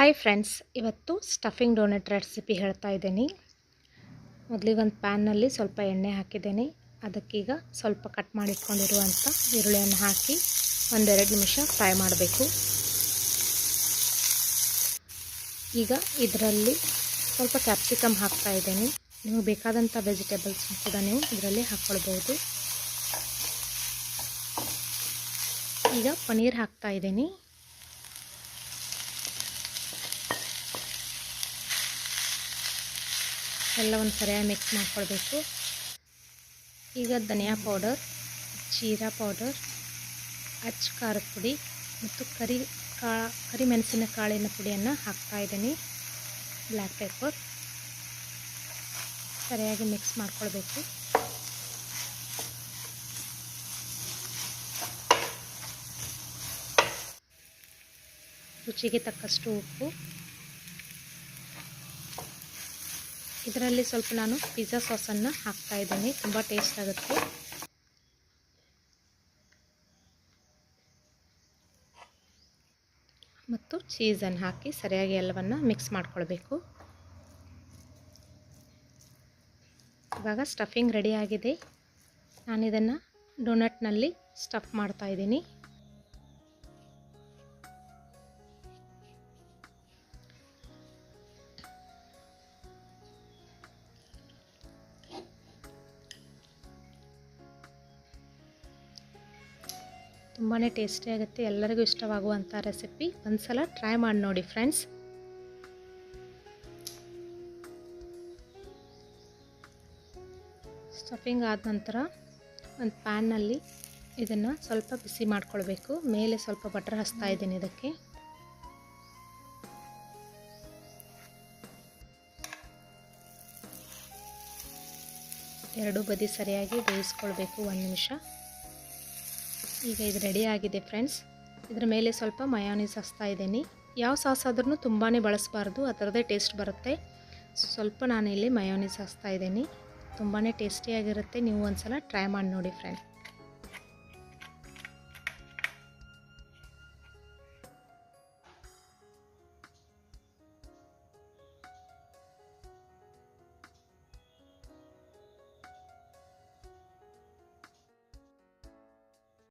Hi friends, ಇವತ್ತು stuffing doughnut recipe ಹೇಳ್ತಾ ಇದ್ದೀನಿ. ಮೊದಲಿಗೆ ಒಂದು ಪ್ಯಾನ್ನಲ್ಲಿ ಸ್ವಲ್ಪ ಎಣ್ಣೆ ಹಾಕಿದ್ದೀನಿ. ಅದಕ್ಕೀಗ ಸ್ವಲ್ಪ ಕಟ್ ಮಾಡಿ ಇಟ್ಕೊಂಡಿರುವಂಥ ಈರುಳ್ಳಿಯನ್ನು ಹಾಕಿ ಒಂದೆರಡು ನಿಮಿಷ ಫ್ರೈ ಮಾಡಬೇಕು. ಈಗ ಇದರಲ್ಲಿ ಸ್ವಲ್ಪ ಕ್ಯಾಪ್ಸಿಕಮ್ ಹಾಕ್ತಾ ಇದ್ದೀನಿ. ನಿಮಗೆ ಬೇಕಾದಂಥ ವೆಜಿಟೇಬಲ್ಸ್ ಕೂಡ ನೀವು ಇದರಲ್ಲಿ ಹಾಕ್ಕೊಳ್ಬೋದು. ಈಗ ಪನ್ನೀರ್ ಹಾಕ್ತಾ ಇದ್ದೀನಿ. ಎಲ್ಲವನ್ನು ಸರಿಯಾಗಿ ಮಿಕ್ಸ್ ಮಾಡ್ಕೊಳ್ಬೇಕು. ಈಗ ಧನಿಯಾ ಪೌಡರ್, ಜೀರಾ ಪೌಡರ್, ಅಚ್ಚ ಖಾರದ ಪುಡಿ ಮತ್ತು ಕರಿಮೆಣಸಿನ ಕಾಳಿನ ಪುಡಿಯನ್ನು ಹಾಕ್ತಾಯಿದ್ದೀನಿ. ಬ್ಲ್ಯಾಕ್ ಪೆಪ್ಪರ್ ಸರಿಯಾಗಿ ಮಿಕ್ಸ್ ಮಾಡ್ಕೊಳ್ಬೇಕು. ರುಚಿಗೆ ತಕ್ಕಷ್ಟು ಉಪ್ಪು. ಇದರಲ್ಲಿ ಸ್ವಲ್ಪ ನಾನು ಪಿಜ್ಜಾ ಸಾಸನ್ನು ಹಾಕ್ತಾ ಇದ್ದೀನಿ. ತುಂಬ ಟೇಸ್ಟ್ ಆಗುತ್ತೆ. ಮತ್ತು ಚೀಸನ್ನು ಹಾಕಿ ಸರಿಯಾಗಿ ಎಲ್ಲವನ್ನು ಮಿಕ್ಸ್ ಮಾಡ್ಕೊಳ್ಬೇಕು. ಇವಾಗ ಸ್ಟಫಿಂಗ್ ರೆಡಿಯಾಗಿದೆ. ನಾನು ಇದನ್ನು ಡೋನಟ್ನಲ್ಲಿ ಸ್ಟಫ್ ಮಾಡ್ತಾ ಇದ್ದೀನಿ. ತುಂಬಾ ಟೇಸ್ಟಿಯಾಗುತ್ತೆ. ಎಲ್ಲರಿಗೂ ಇಷ್ಟವಾಗುವಂಥ ರೆಸಿಪಿ. ಒಂದ್ಸಲ ಟ್ರೈ ಮಾಡಿ ನೋಡಿ ಫ್ರೆಂಡ್ಸ್. ಸ್ಟಫಿಂಗ್ ಆದ ನಂತರ ಒಂದು ಪ್ಯಾನ್ನಲ್ಲಿ ಇದನ್ನು ಸ್ವಲ್ಪ ಬಿಸಿ ಮಾಡ್ಕೊಳ್ಬೇಕು. ಮೇಲೆ ಸ್ವಲ್ಪ ಬಟರ್ ಹಚ್ತಾ ಇದ್ದೀನಿ. ಇದಕ್ಕೆ ಎರಡೂ ಬದಿ ಸರಿಯಾಗಿ ಬೇಯಿಸ್ಕೊಳ್ಬೇಕು 1 ನಿಮಿಷ. ಈಗ ಇದು ರೆಡಿ ಆಗಿದೆ ಫ್ರೆಂಡ್ಸ್. ಇದರ ಮೇಲೆ ಸ್ವಲ್ಪ ಮಯೋನೀಸ್ ಹಚ್ತಾ ಇದ್ದೀನಿ. ಯಾವ ಸಾಸ್ ಆದ್ರೂ ತುಂಬಾ ಬಳಸಬಾರ್ದು, ಅದರದ್ದೇ ಟೇಸ್ಟ್ ಬರುತ್ತೆ. ಸ್ವಲ್ಪ ನಾನಿಲ್ಲಿ ಮಯೋನೀಸ್ ಹಚ್ತಾ ಇದ್ದೀನಿ. ತುಂಬಾ ಟೇಸ್ಟಿಯಾಗಿರುತ್ತೆ. ನೀವು ಒಂದ್ಸಲ ಟ್ರೈ ಮಾಡಿ ನೋಡಿ ಫ್ರೆಂಡ್ಸ್.